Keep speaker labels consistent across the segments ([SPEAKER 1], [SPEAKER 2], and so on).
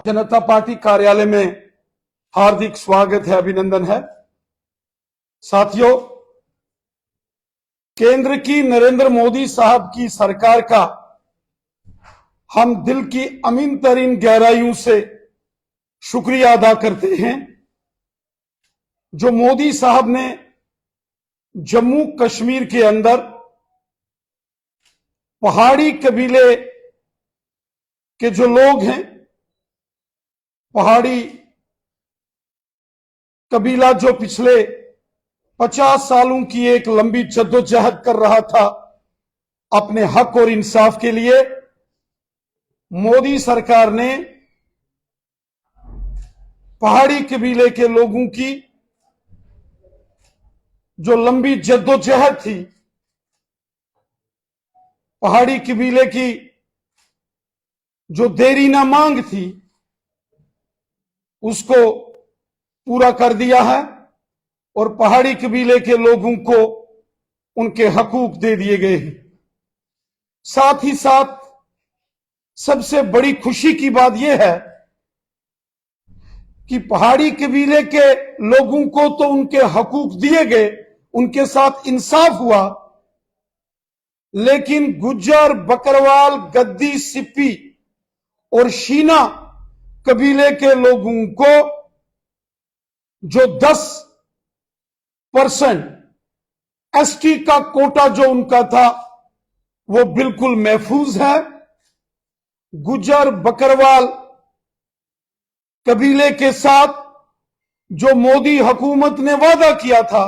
[SPEAKER 1] जनता party कार्यालय में हार्दिक स्वागत है, अभिनंदन है। साथियों, केंद्र की नरेंद्र मोदी साहब की सरकार का हम दिल की अमीन तरीन गहराइयों से शुक्रिया अदा करते हैं। जो मोदी साहब ने जम्मू कश्मीर के अंदर पहाड़ी कबीले के जो लोग हैं, पहाड़ी कबीला जो पिछले 50 सालों की एक लंबी जद्दोजहद कर रहा था अपने हक और इंसाफ के लिए, मोदी सरकार ने पहाड़ी कबीले के लोगों की जो लंबी जद्दोजहद थी, पहाड़ी कबीले की जो देरीना मांग थी, उसको पूरा कर दिया है और पहाड़ी कबीले के लोगों को उनके हकूक दे दिए गए हैं। साथ ही साथ सबसे बड़ी खुशी की बात यह है कि पहाड़ी कबीले के लोगों को तो उनके हकूक दिए गए, उनके साथ इंसाफ हुआ, लेकिन गुज्जर, बकरवाल, गद्दी, सिप्पी और शीना कबीले के लोगों को जो 10% एसटी का कोटा जो उनका था वो बिल्कुल महफूज है। गुज्जर, बकरवाल कबीले के साथ जो मोदी हुकूमत ने वादा किया था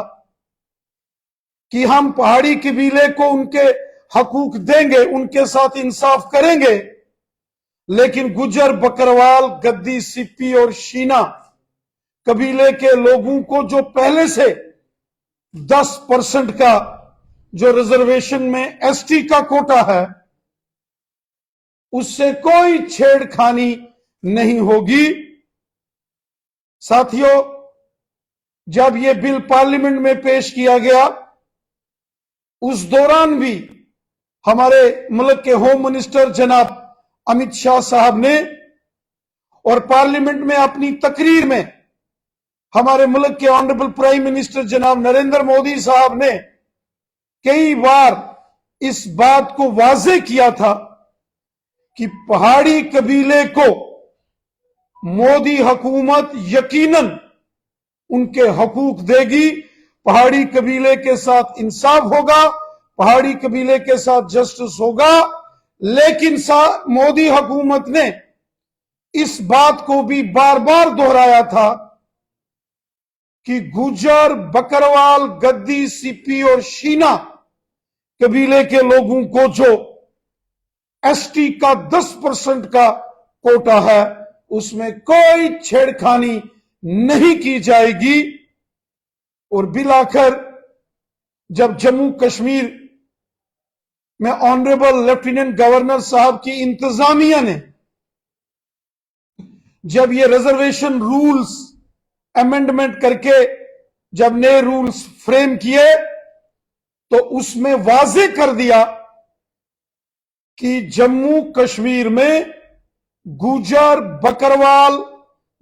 [SPEAKER 1] कि हम पहाड़ी कबीले को उनके हकूक देंगे, उनके साथ इंसाफ करेंगे, लेकिन गुज्जर, बकरवाल, गद्दी, सिप्पी और शीना कबीले के लोगों को जो पहले से 10% का जो रिजर्वेशन में एसटी का कोटा है, उससे कोई छेड़खानी नहीं होगी। साथियों, जब यह बिल पार्लियामेंट में पेश किया गया, उस दौरान भी हमारे मुल्क के होम मिनिस्टर जनाब अमित शाह साहब ने और पार्लियामेंट में अपनी तकरीर में हमारे मुल्क के ऑनरेबल प्राइम मिनिस्टर जनाब नरेंद्र मोदी साहब ने कई बार इस बात को वाज़ेह किया था कि पहाड़ी कबीले को मोदी हुकूमत यकीनन उनके हकूक देगी, पहाड़ी कबीले के साथ इंसाफ होगा, पहाड़ी कबीले के साथ जस्टिस होगा। लेकिन मोदी हुकूमत ने इस बात को भी बार बार दोहराया था कि गुज्जर, बकरवाल, गद्दी, सिप्पी और शीना कबीले के लोगों को जो एसटी का 10% का कोटा है, उसमें कोई छेड़खानी नहीं की जाएगी। और बिल आखिर जब जम्मू कश्मीर में ऑनरेबल लेफ्टिनेंट गवर्नर साहब की इंतजामिया ने जब ये रिजर्वेशन रूल्स अमेंडमेंट करके जब नए रूल्स फ्रेम किए, तो उसमें वाज़ेह कर दिया कि जम्मू कश्मीर में गुज्जर, बकरवाल,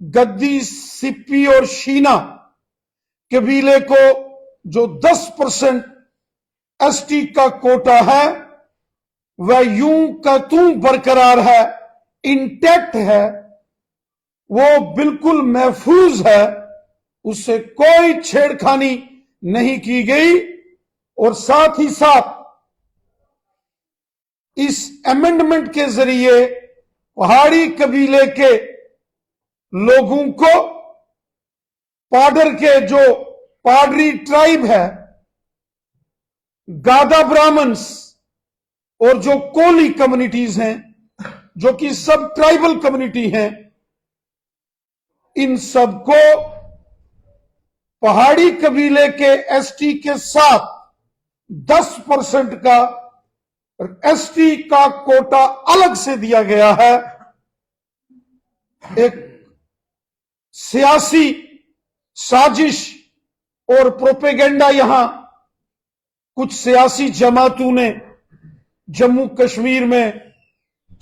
[SPEAKER 1] गद्दी, सिप्पी और शीना कबीले को जो 10% एसटी का कोटा है वह यूं का तूं बरकरार है, इंटैक्ट है, वो बिल्कुल महफूज है, उससे कोई छेड़खानी नहीं की गई। और साथ ही साथ इस अमेंडमेंट के जरिए पहाड़ी कबीले के लोगों को पाडर के जो पाडरी ट्राइब है, गादा ब्राह्मण्स और जो कोली कम्युनिटीज हैं, जो कि सब ट्राइबल कम्युनिटी हैं, इन सबको पहाड़ी कबीले के एसटी के साथ 10% का एसटी का कोटा अलग से दिया गया है। एक सियासी साजिश और प्रोपेगेंडा यहां कुछ सियासी जमातों ने जम्मू कश्मीर में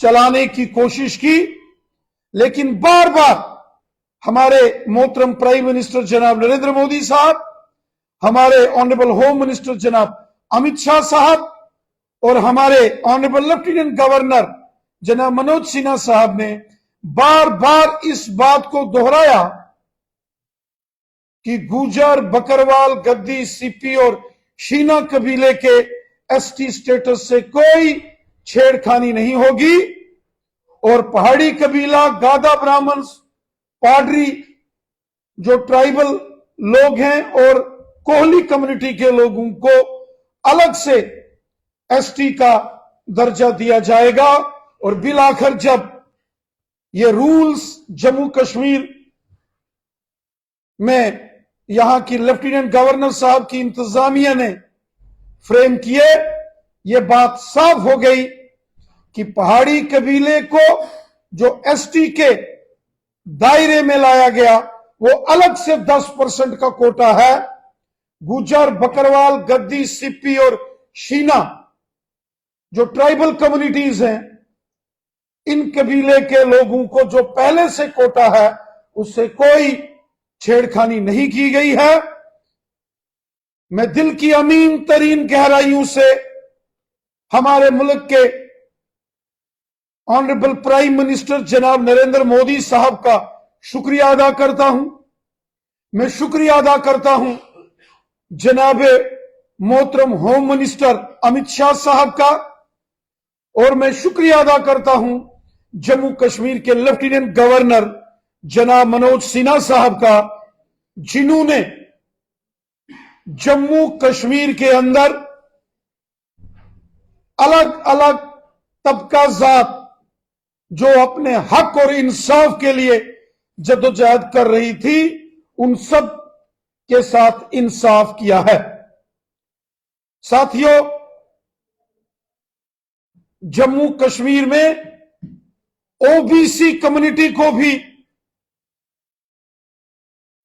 [SPEAKER 1] चलाने की कोशिश की, लेकिन बार बार हमारे मोहतरम प्राइम मिनिस्टर जनाब नरेंद्र मोदी साहब, हमारे ऑनरेबल होम मिनिस्टर जनाब अमित शाह साहब और हमारे ऑनरेबल लेफ्टिनेंट गवर्नर जनाब मनोज सिन्हा साहब ने बार बार इस बात को दोहराया कि गुर्जर, बकरवाल, गद्दी, सीपी और शीना कबीले के एसटी स्टेटस से कोई छेड़खानी नहीं होगी और पहाड़ी कबीला, गादा ब्राह्मण, पाडरी जो ट्राइबल लोग हैं और कोहली कम्युनिटी के लोगों को अलग से एसटी का दर्जा दिया जाएगा। और बिल आखिर जब ये रूल्स जम्मू कश्मीर में यहां की लेफ्टिनेंट गवर्नर साहब की इंतजामिया ने फ्रेम किए, ये बात साफ हो गई कि पहाड़ी कबीले को जो एसटी के दायरे में लाया गया वो अलग से 10% का कोटा है। गुर्जर, बकरवाल, गद्दी, सिप्पी और शीना जो ट्राइबल कम्युनिटीज हैं, इन कबीले के लोगों को जो पहले से कोटा है उससे कोई छेड़खानी नहीं की गई है। मैं दिल की अमीन तरीन गहराइयों से हमारे मुल्क के ऑनरेबल प्राइम मिनिस्टर जनाब नरेंद्र मोदी साहब का शुक्रिया अदा करता हूं। मैं शुक्रिया अदा करता हूं जनाब मोहतरम होम मिनिस्टर अमित शाह साहब का और मैं शुक्रिया अदा करता हूं जम्मू कश्मीर के लेफ्टिनेंट गवर्नर जनाब मनोज सिन्हा साहब का, जिन्होंने जम्मू कश्मीर के अंदर अलग अलग तबका जात जो अपने हक और इंसाफ के लिए जद्दोजहद कर रही थी, उन सब के साथ इंसाफ किया है। साथियों, जम्मू कश्मीर में ओबीसी कम्युनिटी को भी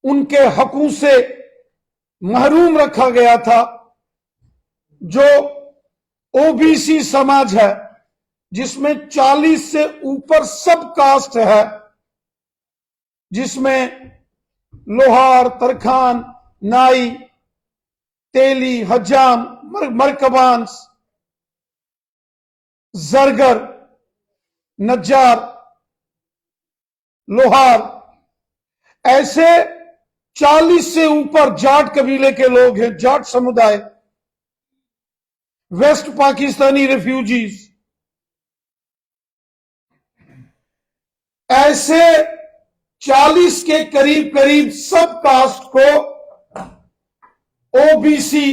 [SPEAKER 1] उनके हकों से महरूम रखा गया था। जो ओबीसी समाज है जिसमें 40 से ऊपर सब कास्ट है, जिसमें लोहार, तरखान, नाई, तेली, हजाम, मरकबांस, जरगर, नज्जार, लोहार, ऐसे 40 से ऊपर जाट कबीले के लोग हैं, जाट समुदाय, वेस्ट पाकिस्तानी रेफ्यूजीज, ऐसे 40 के करीब करीब सब कास्ट को ओबीसी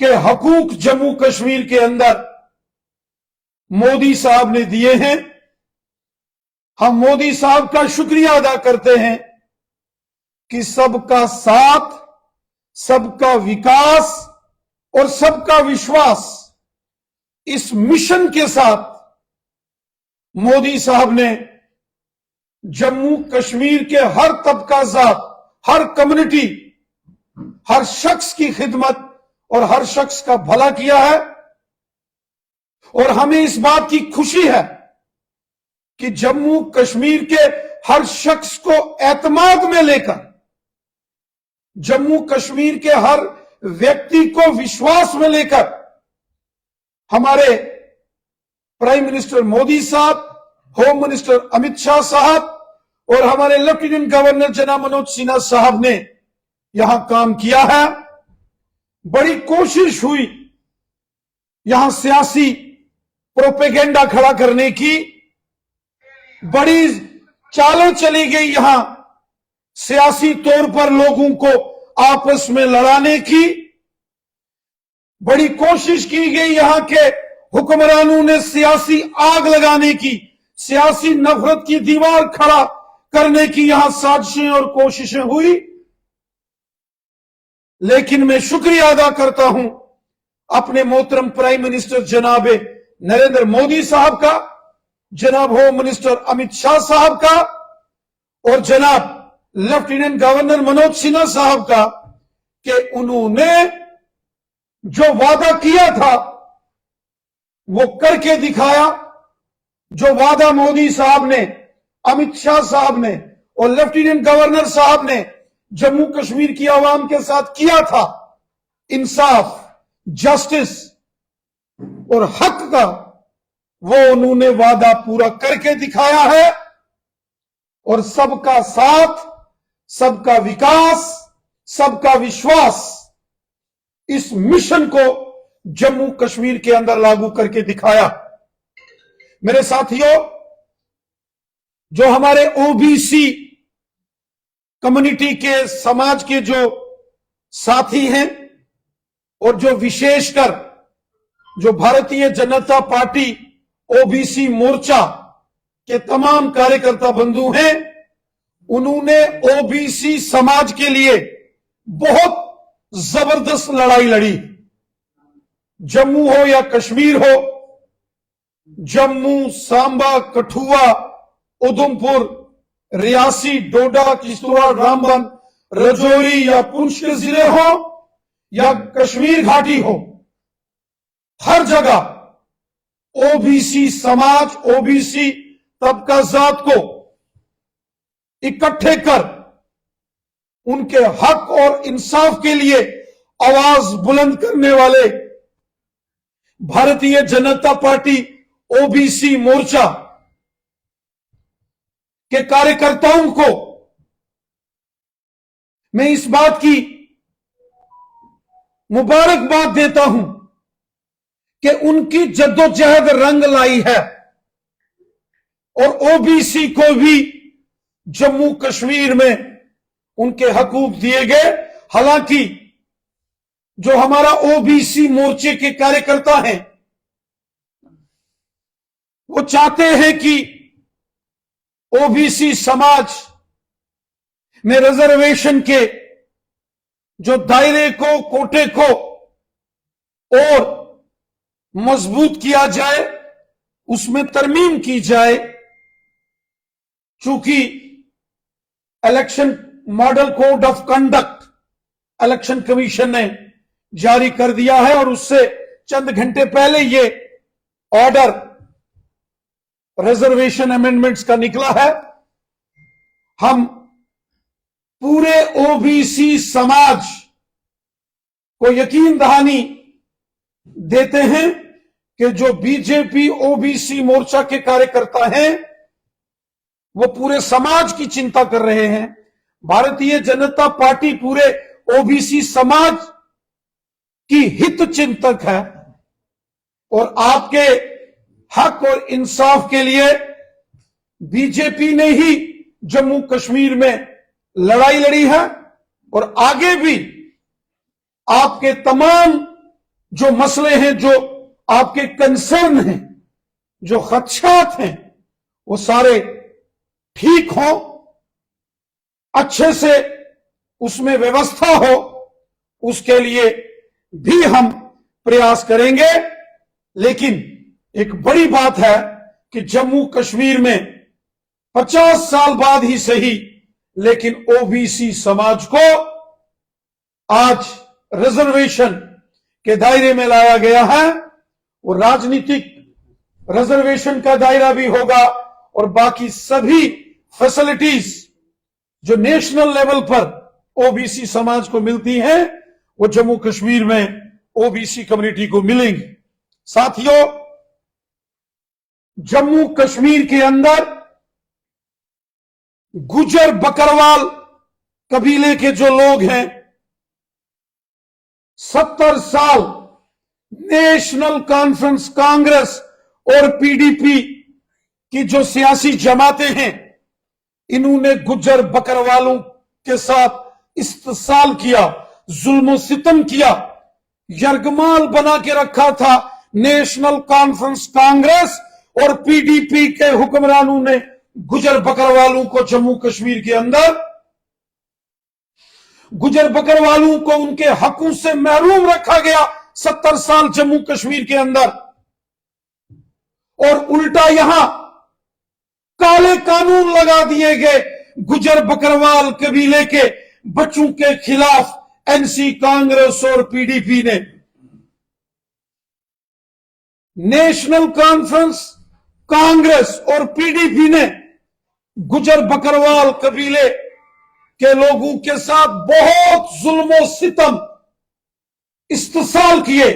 [SPEAKER 1] के हकूक जम्मू कश्मीर के अंदर मोदी साहब ने दिए हैं। हम मोदी साहब का शुक्रिया अदा करते हैं कि सबका साथ, सबका विकास और सबका विश्वास, इस मिशन के साथ मोदी साहब ने जम्मू कश्मीर के हर तबका जात, हर कम्युनिटी, हर शख्स की खिदमत और हर शख्स का भला किया है। और हमें इस बात की खुशी है कि जम्मू कश्मीर के हर शख्स को एतमाद में लेकर, जम्मू कश्मीर के हर व्यक्ति को विश्वास में लेकर हमारे प्राइम मिनिस्टर मोदी साहब, होम मिनिस्टर अमित शाह साहब और हमारे लेफ्टिनेंट गवर्नर जनाब मनोज सिन्हा साहब ने यहां काम किया है। बड़ी कोशिश हुई यहां सियासी प्रोपेगेंडा खड़ा करने की, बड़ी चालें चली गई यहां सियासी तौर पर लोगों को आपस में लड़ाने की, बड़ी कोशिश की गई यहां के हुक्मरानों ने सियासी आग लगाने की, सियासी नफरत की दीवार खड़ा करने की यहां साजिशें और कोशिशें हुई। लेकिन मैं शुक्रिया अदा करता हूं अपने मोहतरम प्राइम मिनिस्टर जनाब नरेंद्र मोदी साहब का, जनाब होम मिनिस्टर अमित शाह साहब का और जनाब लेफ्टिनेंट गवर्नर मनोज सिन्हा साहब का कि उन्होंने जो वादा किया था वो करके दिखाया। जो वादा मोदी साहब ने अमित शाह साहब ने और लेफ्टिनेंट गवर्नर साहब ने जम्मू कश्मीर की आवाम के साथ किया था, इंसाफ, जस्टिस और हक का, वो उन्होंने वादा पूरा करके दिखाया है। और सबका साथ, सबका विकास, सबका विश्वास, इस मिशन को जम्मू कश्मीर के अंदर लागू करके दिखाया। मेरे साथियों, जो हमारे ओबीसी कम्युनिटी के, समाज के जो साथी हैं और जो विशेषकर जो भारतीय जनता पार्टी ओबीसी मोर्चा के तमाम कार्यकर्ता बंधु हैं, उन्होंने ओबीसी समाज के लिए बहुत जबरदस्त लड़ाई लड़ी। जम्मू हो या कश्मीर हो, जम्मू, सांबा, कठुआ, उधमपुर, रियासी, डोडा, किश्तवाड़, रामबन, राजौरी या पुंछ के जिले हो या कश्मीर घाटी हो, हर जगह ओबीसी समाज, ओबीसी तबका जात को इकट्ठे कर उनके हक और इंसाफ के लिए आवाज बुलंद करने वाले भारतीय जनता पार्टी ओबीसी मोर्चा के कार्यकर्ताओं को मैं इस बात की मुबारकबाद देता हूं कि उनकी जद्दोजहद रंग लाई है और ओबीसी को भी जम्मू कश्मीर में उनके हकूक दिए गए। हालांकि जो हमारा ओबीसी मोर्चे के कार्यकर्ता हैं, वो चाहते हैं कि ओबीसी समाज में रिजर्वेशन के जो दायरे को, कोटे को और मजबूत किया जाए, उसमें तरमीम की जाए। चूंकि election model code of conduct election commission ने जारी कर दिया है और उससे चंद घंटे पहले ये ऑर्डर रिजर्वेशन अमेंडमेंट्स का निकला है। हम पूरे ओबीसी समाज को यकीन दहानी देते हैं कि जो बीजेपी ओबीसी मोर्चा के कार्यकर्ता हैं, वो पूरे समाज की चिंता कर रहे हैं। भारतीय जनता पार्टी पूरे ओबीसी समाज की हित चिंतक है और आपके हक और इंसाफ के लिए बीजेपी ने ही जम्मू कश्मीर में लड़ाई लड़ी है और आगे भी आपके तमाम जो मसले हैं, जो आपके कंसर्न हैं, जो खदशात हैं, वो सारे ठीक हो, अच्छे से उसमें व्यवस्था हो, उसके लिए भी हम प्रयास करेंगे। लेकिन एक बड़ी बात है कि जम्मू कश्मीर में 50 साल बाद ही सही, लेकिन ओबीसी समाज को आज रिजर्वेशन के दायरे में लाया गया है। वो राजनीतिक रिजर्वेशन का दायरा भी होगा और बाकी सभी फैसिलिटीज जो नेशनल लेवल पर ओबीसी समाज को मिलती हैं, वो जम्मू कश्मीर में ओबीसी कम्युनिटी को मिलेंगी। साथियों, जम्मू कश्मीर के अंदर गुजर बकरवाल कबीले के जो लोग हैं, 70 साल नेशनल कॉन्फ्रेंस कांग्रेस और पीडीपी की जो सियासी जमातें हैं, इन्होंने गुजर बकरवालों के साथ इस्तेसाल किया, जुल्म सितम किया, यरगमाल बना के रखा था। नेशनल कॉन्फ्रेंस कांग्रेस और पीडीपी के हुक्मरानों ने गुजर बकरवालों को जम्मू कश्मीर के अंदर, गुजर बकरवालों को उनके हकों से महरूम रखा गया 70 साल जम्मू कश्मीर के अंदर। और उल्टा यहां काले कानून लगा दिए गए गुजर बकरवाल कबीले के बच्चों के खिलाफ एनसी कांग्रेस और पीडीपी ने। नेशनल कॉन्फ्रेंस कांग्रेस और पीडीपी ने गुजर बकरवाल कबीले के लोगों के साथ बहुत जुल्म सितम इस्तेसाल किए।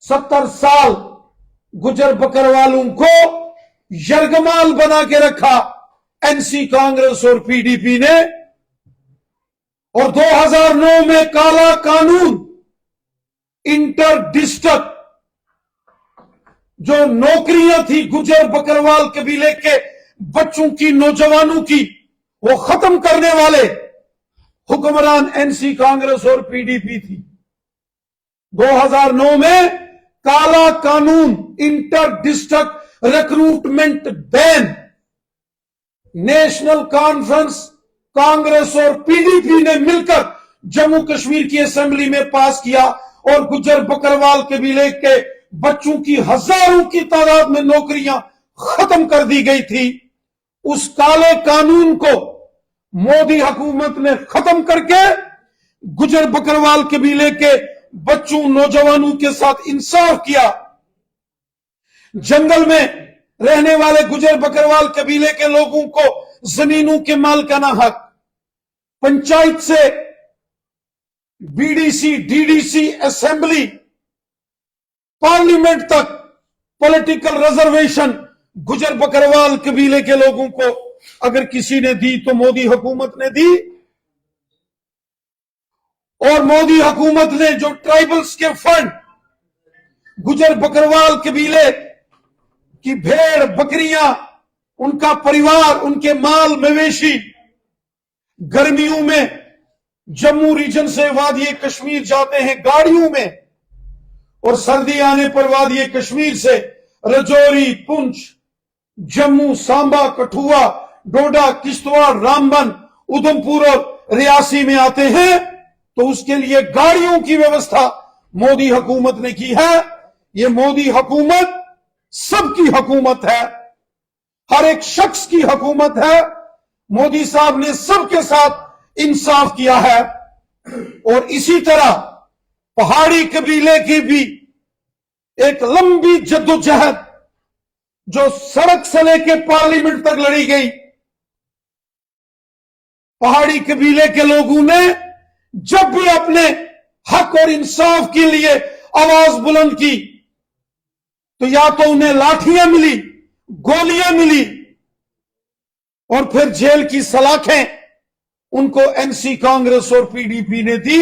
[SPEAKER 1] 70 साल गुजर बकरवालों को यरगमाल बना के रखा एनसी कांग्रेस और पीडीपी ने। और 2009 में काला कानून इंटर डिस्ट्रिक्ट जो नौकरियां थी गुजर बकरवाल कबीले के बच्चों की, नौजवानों की, वो खत्म करने वाले हुक्मरान एनसी कांग्रेस और पीडीपी थी। 2009 में काला कानून inter district recruitment ban national conference Congress और पीडीपी ने मिलकर जम्मू कश्मीर की असेंबली में पास किया और गुजर बकरवाल कबीले के बच्चों की हजारों की तादाद में नौकरियां खत्म कर दी गई थी। उस काले कानून को मोदी हुकूमत ने खत्म करके गुजर बकरवाल कबीले के बच्चों, नौजवानों के साथ इंसाफ किया। जंगल में रहने वाले गुजर बकरवाल कबीले के लोगों को जमीनों के मालिकाना हक, पंचायत से बीडीसी, डीडीसी, असेंबली, पार्लियामेंट तक पॉलिटिकल रिजर्वेशन गुजर बकरवाल कबीले के लोगों को अगर किसी ने दी तो मोदी हुकूमत ने दी। और मोदी हुकूमत ने जो ट्राइबल्स के फंड गुजर बकरवाल कबीले की भेड़, बकरियां, उनका परिवार, उनके माल मवेशी गर्मियों में जम्मू रीजन से वादी कश्मीर जाते हैं गाड़ियों में, और सर्दी आने पर वादी कश्मीर से रजौरी, पुंछ, जम्मू, सांबा, कठुआ, डोडा, किश्तवाड़, रामबन, उधमपुर और रियासी में आते हैं, तो उसके लिए गाड़ियों की व्यवस्था मोदी हुकूमत ने की है। ये मोदी हुकूमत सबकी हुकूमत है, हर एक शख्स की हुकूमत है। मोदी साहब ने सबके साथ इंसाफ किया है। और इसी तरह पहाड़ी कबीले की भी एक लंबी जद्दोजहद जो सड़क से लेकर पार्लियामेंट तक लड़ी गई। पहाड़ी कबीले के लोगों ने जब भी अपने हक और इंसाफ के लिए आवाज बुलंद की तो या तो उन्हें लाठियां मिली, गोलियां मिली, और फिर जेल की सलाखें उनको एनसी कांग्रेस और पीडीपी ने दी।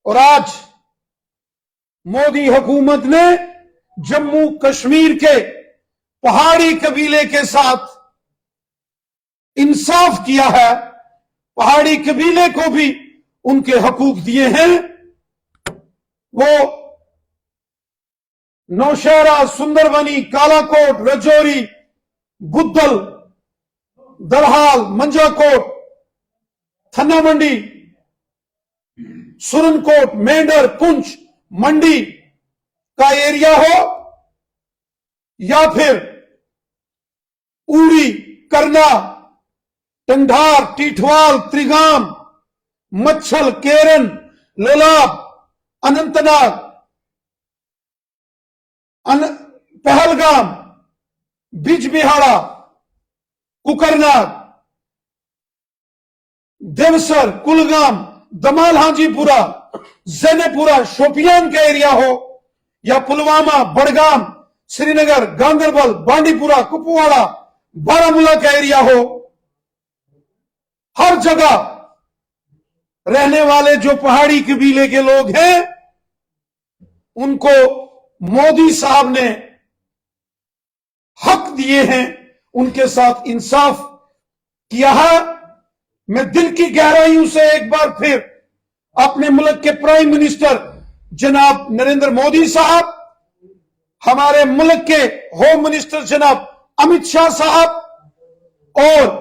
[SPEAKER 1] और आज मोदी हुकूमत ने जम्मू कश्मीर के पहाड़ी कबीले के साथ इंसाफ किया है। पहाड़ी कबीले को भी उनके हकूक दिए हैं। वो नौशहरा, सुंदरबनी, कालाकोट, रजौरी, बुद्धल, दरहाल, मंजाकोट, थन्ना मंडी, सुरनकोट, मेंढर, पुंछ, मंडी का एरिया हो या फिर उड़ी, करना, टंडार, टीठवाल, त्रिगाम, मच्छल, केरन, लोलाब, अनंतनाग, पहलगाम, बिजबिहाड़ा, कुकरनाग, देवसर, कुलगाम, दमाल, हाजीपुरा, जैनेपुरा, शोपियान का एरिया हो या पुलवामा, बड़गाम, श्रीनगर, गांदरबल, बांडीपुरा, कुपवाड़ा, बारामूला का एरिया हो, हर जगह रहने वाले जो पहाड़ी कबीले के लोग हैं उनको मोदी साहब ने हक दिए हैं, उनके साथ इंसाफ किया है। मैं दिल की गहराइयों से एक बार फिर अपने मुल्क के प्राइम मिनिस्टर जनाब नरेंद्र मोदी साहब, हमारे मुल्क के होम मिनिस्टर जनाब अमित शाह साहब और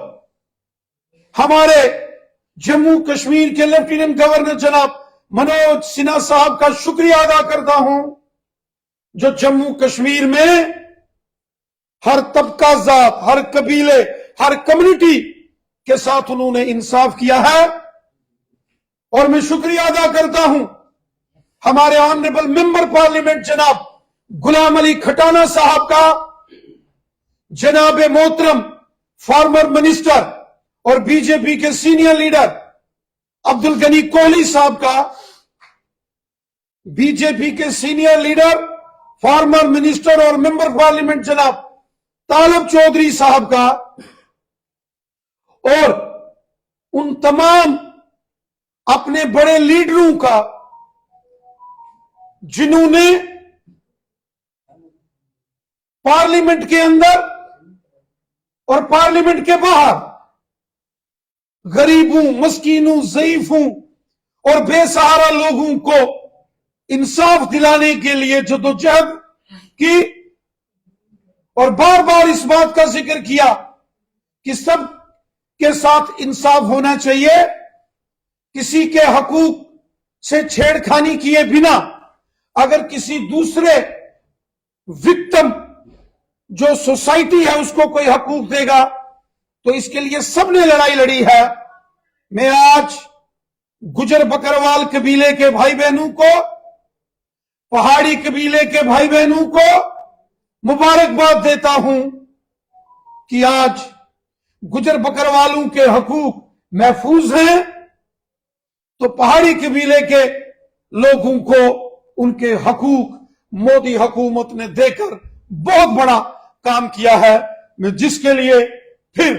[SPEAKER 1] हमारे जम्मू कश्मीर के लेफ्टिनेंट गवर्नर जनाब मनोज सिन्हा साहब का शुक्रिया अदा करता हूं, जो जम्मू कश्मीर में हर तबका, जात, हर कबीले, हर कम्युनिटी के साथ उन्होंने इंसाफ किया है। और मैं शुक्रिया अदा करता हूं हमारे ऑनरेबल मेंबर पार्लियामेंट जनाब गुलाम अली खटाना साहब का, जनाब मोहतरम फॉर्मर मिनिस्टर और बीजेपी के सीनियर लीडर अब्दुल गनी कोहली साहब का, बीजेपी के सीनियर लीडर फॉर्मर मिनिस्टर और मेंबर पार्लियामेंट जनाब तालब चौधरी साहब का, और उन तमाम अपने बड़े लीडरों का जिन्होंने पार्लियामेंट के अंदर और पार्लियामेंट के बाहर गरीबों, मस्कीनों, ज़ईफों और बेसहारा लोगों को इंसाफ दिलाने के लिए जदोजहद की, और बार बार इस बात का जिक्र किया कि सब के साथ इंसाफ होना चाहिए, किसी के हकूक से छेड़खानी किए बिना अगर किसी दूसरे विक्टिम जो सोसाइटी है उसको कोई हकूक देगा तो इसके लिए सबने लड़ाई लड़ी है। मैं आज गुजर बकरवाल कबीले के भाई बहनों को, पहाड़ी कबीले के भाई बहनों को मुबारकबाद देता हूं कि आज गुजर बकरवालों के हकूक महफूज हैं, तो पहाड़ी कबीले के लोगों को उनके हकूक मोदी हुकूमत ने देकर बहुत बड़ा काम किया है। मैं जिसके लिए फिर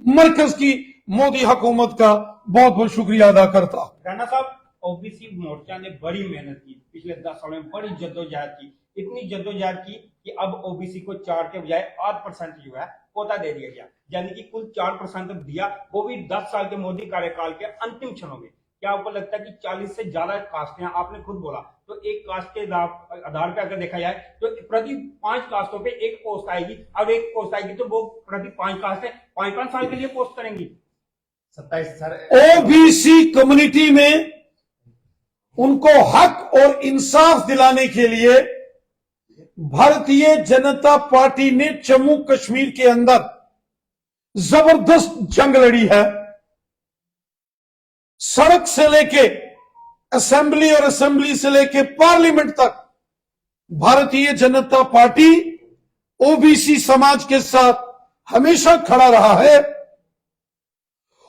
[SPEAKER 1] मरकज की मोदी हुकूमत का बहुत बहुत शुक्रिया अदा करता हूं।
[SPEAKER 2] राणा साहब, ओबीसी मोर्चा ने बड़ी मेहनत की, पिछले 10 सालों में बड़ी जद्दोजहद की, इतनी जद्दोजहद की कि अब ओबीसी को 4 के बजाय 8% जो है कोटा दे दिया गया, यानी कि कुल 4% दिया, वो भी 10 साल के मोदी कार्यकाल के अंतिम क्षणों में। क्या आपको लगता है कि 40 से ज्यादा कास्ट हैं, आपने खुद बोला, तो एक कास्ट के आधार पर अगर देखा जाए तो प्रति 5 कास्टों पे एक पोस्ट आएगी, अब एक पोस्ट आएगी तो वो प्रति 5 कास्ट है 5-5 साल के लिए पोस्ट करेंगी।
[SPEAKER 1] 27 ओबीसी कम्युनिटी में उनको हक और इंसाफ दिलाने के लिए भारतीय जनता पार्टी ने जम्मू कश्मीर के अंदर जबरदस्त जंग लड़ी है। सड़क से लेके असेंबली और असेंबली से लेके पार्लियामेंट तक भारतीय जनता पार्टी ओबीसी समाज के साथ हमेशा खड़ा रहा है,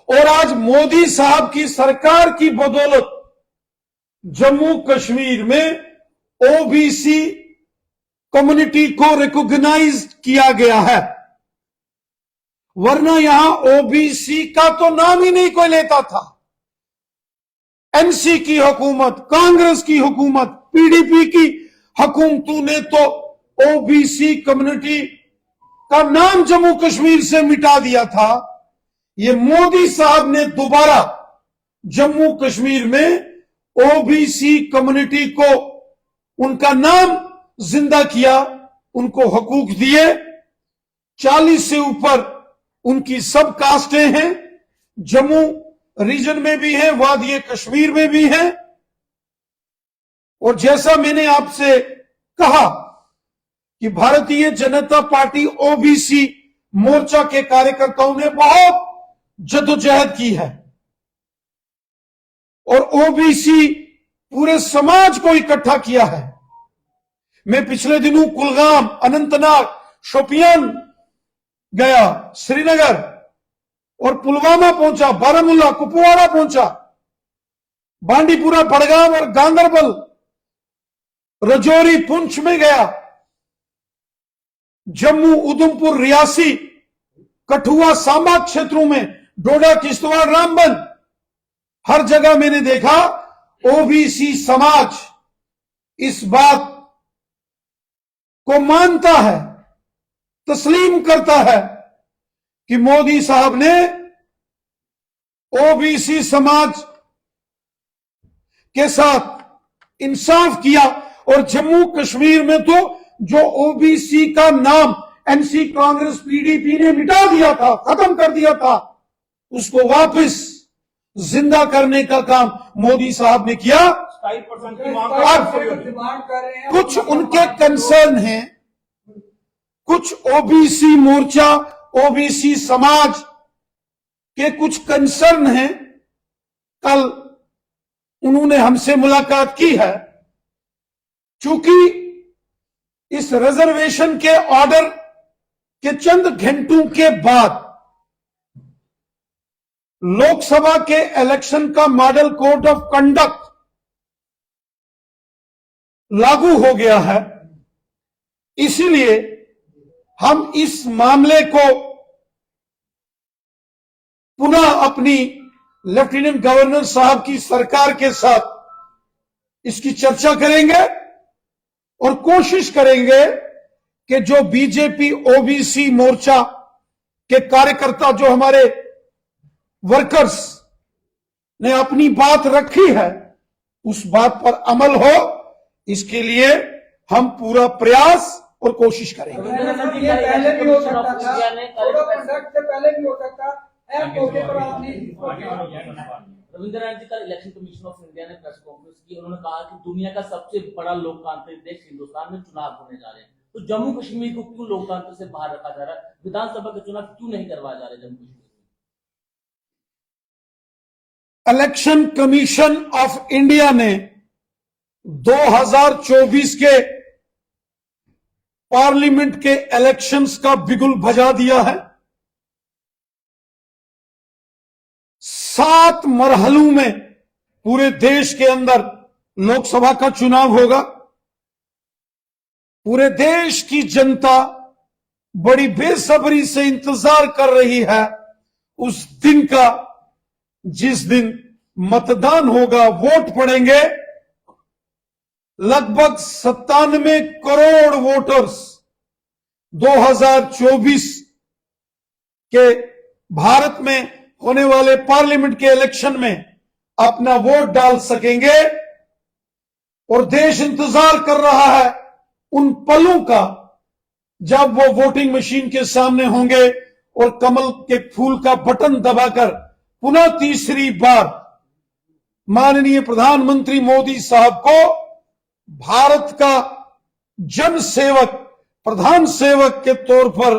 [SPEAKER 1] और आज मोदी साहब की सरकार की बदौलत जम्मू कश्मीर में ओबीसी कम्युनिटी को रिकॉग्नाइज किया गया है, वरना यहां ओबीसी का तो नाम ही नहीं कोई लेता था। एनसी की हुकूमत, कांग्रेस की हुकूमत, पीडीपी की हुकूमतों ने तो ओबीसी कम्युनिटी का नाम जम्मू कश्मीर से मिटा दिया था। ये मोदी साहब ने दोबारा जम्मू कश्मीर में ओबीसी कम्युनिटी को उनका नाम जिंदा किया, उनको हकूक दिए। 40 से ऊपर उनकी सब कास्टें हैं, जम्मू रीजन में भी हैं, वादिये कश्मीर में भी हैं। और जैसा मैंने आपसे कहा कि भारतीय जनता पार्टी ओबीसी मोर्चा के कार्यकर्ताओं ने बहुत जद्दोजहद की है और ओबीसी पूरे समाज को इकट्ठा किया है। मैं पिछले दिनों कुलगाम, अनंतनाग, शोपियान गया, श्रीनगर और पुलवामा पहुंचा, बारामूला, कुपवाड़ा पहुंचा, बांडीपुरा, बड़गाम और गांदरबल, रजौरी, पुंछ में गया, जम्मू, उधमपुर, रियासी, कठुआ, सांबा क्षेत्रों में, डोडा, किश्तवाड़, रामबन, हर जगह मैंने देखा ओबीसी समाज इस बात को मानता है, तस्लीम करता है कि मोदी साहब ने ओबीसी समाज के साथ इंसाफ किया। और जम्मू कश्मीर में तो जो ओबीसी का नाम एनसी, कांग्रेस, पीडीपी ने मिटा दिया था, खत्म कर दिया था, उसको वापस जिंदा करने का काम मोदी साहब ने किया।
[SPEAKER 2] 27% की मांग
[SPEAKER 1] कर रहे हैं। कुछ उनके कंसर्न हैं, कुछ ओबीसी मोर्चा, ओबीसी समाज के कुछ कंसर्न हैं। कल उन्होंने हमसे मुलाकात की है, चूंकि इस रिजर्वेशन के ऑर्डर के चंद घंटों के बाद लोकसभा के इलेक्शन का मॉडल कोड ऑफ कंडक्ट लागू हो गया है। इसीलिए हम इस मामले को पुनः अपनी लेफ्टिनेंट गवर्नर साहब की सरकार के साथ इसकी चर्चा करेंगे और कोशिश करेंगे कि जो बीजेपी ओबीसी मोर्चा के कार्यकर्ता, जो हमारे वर्कर्स ने अपनी बात रखी है, उस बात पर अमल हो, इसके लिए हम पूरा प्रयास और कोशिश करेंगे।
[SPEAKER 3] ये पहले भी हो सकता था, कंडक्ट से पहले भी हो सकता है, मौके पर आपने
[SPEAKER 4] रविंद्रनाथ जी, कल इलेक्शन कमीशन ऑफ इंडिया ने प्रेस कॉन्फ्रेंस की। उन्होंने कहा कि दुनिया का सबसे बड़ा लोकतांत्रिक देश हिंदुस्तान में चुनाव होने जा रहे हैं, तो जम्मू कश्मीर को क्यों लोकतंत्र से बाहर रखा जा रहा है? विधानसभा के चुनाव क्यों नहीं करवाए जा रहे जम्मू कश्मीर में?
[SPEAKER 1] इलेक्शन कमीशन ऑफ इंडिया ने 2024 के पार्लियामेंट के इलेक्शंस का बिगुल बजा दिया है। 7 मरहलों में पूरे देश के अंदर लोकसभा का चुनाव होगा। पूरे देश की जनता बड़ी बेसब्री से इंतजार कर रही है उस दिन का, जिस दिन मतदान होगा, वोट पड़ेंगे। लगभग 97 करोड़ वोटर्स 2024 के भारत में होने वाले पार्लियामेंट के इलेक्शन में अपना वोट डाल सकेंगे और देश इंतजार कर रहा है उन पलों का जब वो वोटिंग मशीन के सामने होंगे और कमल के फूल का बटन दबाकर पुनः तीसरी बार माननीय प्रधानमंत्री मोदी साहब को भारत का जन सेवक, प्रधान सेवक के तौर पर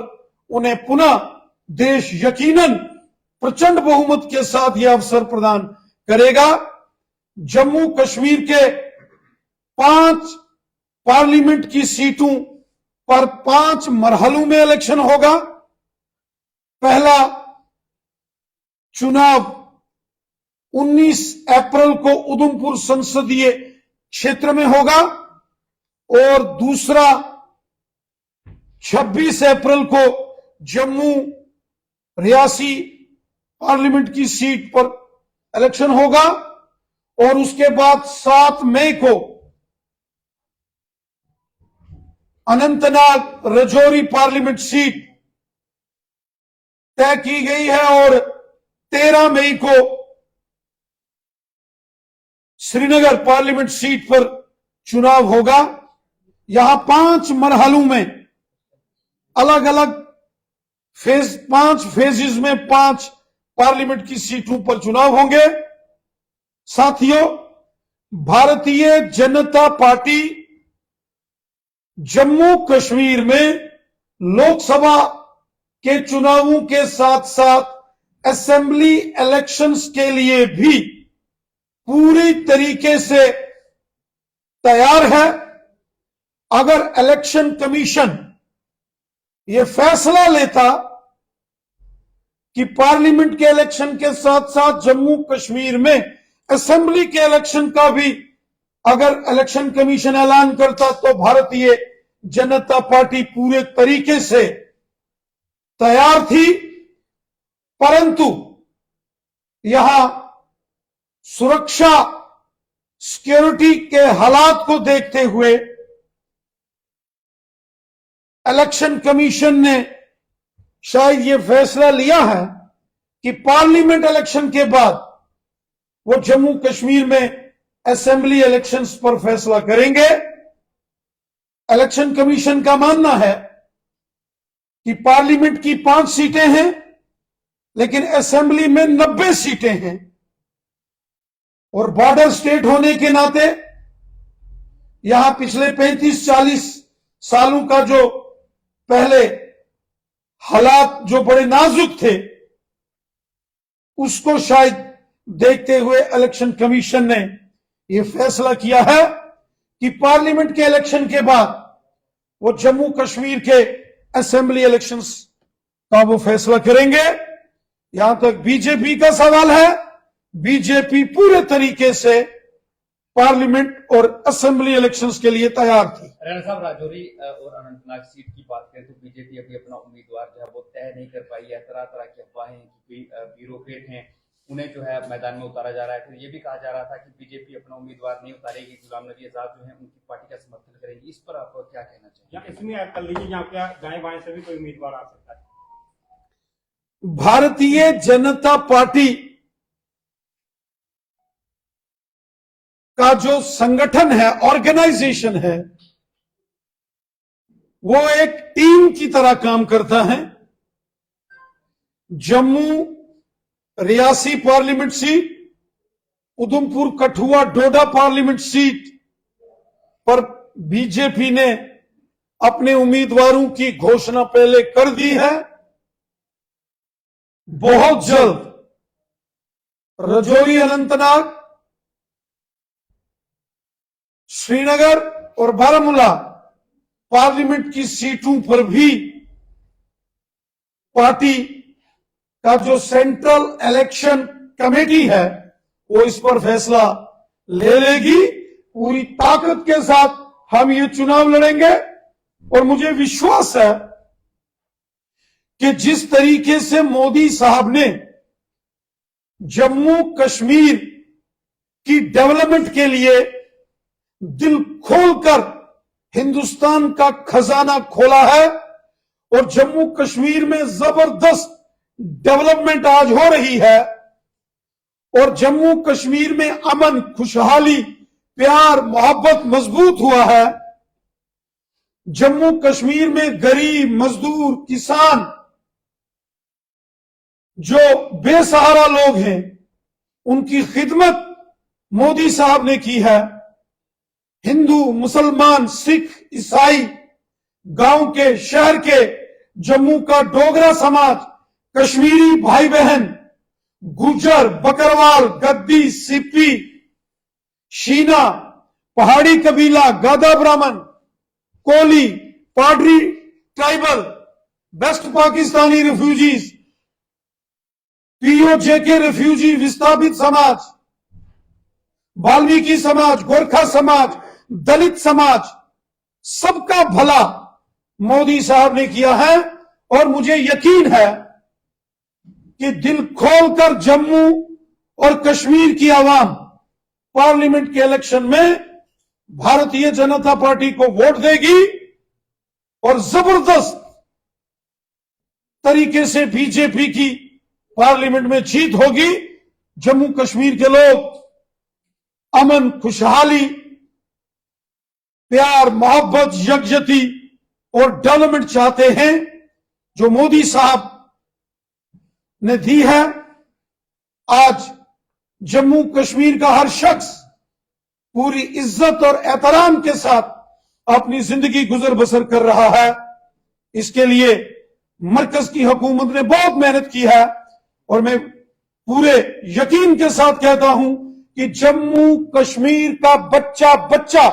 [SPEAKER 1] उन्हें पुनः देश यकीनन प्रचंड बहुमत के साथ यह अवसर प्रदान करेगा। जम्मू कश्मीर के 5 पार्लियामेंट की सीटों पर 5 मरहलों में इलेक्शन होगा। पहला चुनाव 19 अप्रैल को उधमपुर संसदीय क्षेत्र में होगा और दूसरा 26 अप्रैल को जम्मू रियासी पार्लियामेंट की सीट पर इलेक्शन होगा और उसके बाद 7 मई को अनंतनाग रजौरी पार्लियामेंट सीट तय की गई है और 13 मई को श्रीनगर पार्लियामेंट सीट पर चुनाव होगा। यहां 5 मरहलों में अलग अलग 5 फेजेस में 5 पार्लियामेंट की सीटों पर चुनाव होंगे। साथियों, भारतीय जनता पार्टी जम्मू कश्मीर में लोकसभा के चुनावों के साथ साथ असेंबली इलेक्शंस के लिए भी पूरी तरीके से तैयार है। अगर इलेक्शन कमीशन यह फैसला लेता कि पार्लियामेंट के इलेक्शन के साथ साथ जम्मू कश्मीर में असेंबली के इलेक्शन का भी अगर इलेक्शन कमीशन ऐलान करता, तो भारतीय जनता पार्टी पूरे तरीके से तैयार थी। परंतु यहां सुरक्षा, सिक्योरिटी के हालात को देखते हुए इलेक्शन कमीशन ने शायद यह फैसला लिया है कि पार्लियामेंट इलेक्शन के बाद वो जम्मू कश्मीर में असेंबली इलेक्शंस पर फैसला करेंगे। इलेक्शन कमीशन का मानना है कि पार्लियामेंट की 5 सीटें हैं लेकिन असेंबली में 90 सीटें हैं और बॉर्डर स्टेट होने के नाते यहां पिछले 35-40 सालों का जो पहले हालात जो बड़े नाजुक थे, उसको शायद देखते हुए इलेक्शन कमीशन ने यह फैसला किया है कि पार्लियामेंट के इलेक्शन के बाद वो जम्मू कश्मीर के असेंबली इलेक्शंस का वो फैसला करेंगे। यहां तक बीजेपी का सवाल है, बीजेपी पूरे तरीके से पार्लियामेंट और असेंबली इलेक्शंस के लिए तैयार थी।
[SPEAKER 5] राणा साहब, राजौरी और अनंतनाग सीट की बात करें तो बीजेपी अभी अपना उम्मीदवार जो है वो तय नहीं कर पाई है। तरह तरह की अफवाहें कि ब्यूरोक्रेट हैं, उन्हें जो है मैदान में उतारा जा रहा है। फिर ये भी कहा जा रहा था कि बीजेपी अपना उम्मीदवार नहीं उतारेगी, गुलाम नबी आजाद जो है उनकी पार्टी का समर्थन करेंगी। इस पर आप क्या कहना चाहिए?
[SPEAKER 2] या इसमें ऐड कर लीजिए जहाँ पे दाएं बाएं से भी कोई उम्मीदवार आ सकता है।
[SPEAKER 1] भारतीय जनता पार्टी का जो संगठन है, ऑर्गेनाइजेशन है, वो एक टीम की तरह काम करता है। जम्मू रियासी पार्लियामेंट सीट, उधमपुर कठुआ डोडा पार्लियामेंट सीट पर बीजेपी ने अपने उम्मीदवारों की घोषणा पहले कर दी है। बहुत जल्द राजौरी, अनंतनाग, श्रीनगर और बारामूला पार्लियामेंट की सीटों पर भी पार्टी का जो सेंट्रल इलेक्शन कमेटी है वो इस पर फैसला ले लेगी। पूरी ताकत के साथ हम ये चुनाव लड़ेंगे और मुझे विश्वास है कि जिस तरीके से मोदी साहब ने जम्मू कश्मीर की डेवलपमेंट के लिए दिल खोलकर हिंदुस्तान का खजाना खोला है और जम्मू कश्मीर में जबरदस्त डेवलपमेंट आज हो रही है और जम्मू कश्मीर में अमन, खुशहाली, प्यार, मोहब्बत मजबूत हुआ है। जम्मू कश्मीर में गरीब, मजदूर, किसान, जो बेसहारा लोग हैं, उनकी खिदमत मोदी साहब ने की है। हिंदू, मुसलमान, सिख, ईसाई, गांव के, शहर के, जम्मू का डोगरा समाज, कश्मीरी भाई बहन, गुर्जर, बकरवाल, गद्दी, सिप्पी, शीना, पहाड़ी कबीला, गादा ब्राह्मण, Koli, Padari tribal, west Pakistani refugees, POJ के रिफ्यूजी विस्थापित समाज, वाल्मीकि समाज, गोरखा समाज, दलित समाज, सबका भला मोदी साहब ने किया है और मुझे यकीन है कि दिल खोलकर जम्मू और कश्मीर की आवाम पार्लियामेंट के इलेक्शन में भारतीय जनता पार्टी को वोट देगी और जबरदस्त तरीके से बीजेपी की पार्लियामेंट में जीत होगी। जम्मू कश्मीर के लोग अमन, खुशहाली, प्यार, मोहब्बत, यकजहती और डेवलपमेंट चाहते हैं जो मोदी साहब ने दी है। आज जम्मू कश्मीर का हर शख्स पूरी इज्जत और एहतराम के साथ अपनी जिंदगी गुजर बसर कर रहा है। इसके लिए मरकज की हुकूमत ने बहुत मेहनत की है और मैं पूरे यकीन के साथ कहता हूं कि जम्मू कश्मीर का बच्चा बच्चा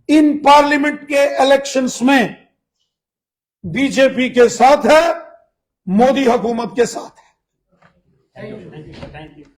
[SPEAKER 1] इन पार्लियामेंट के इलेक्शंस में बीजेपी के साथ है, मोदी हुकूमत के साथ है।
[SPEAKER 2] Thank you.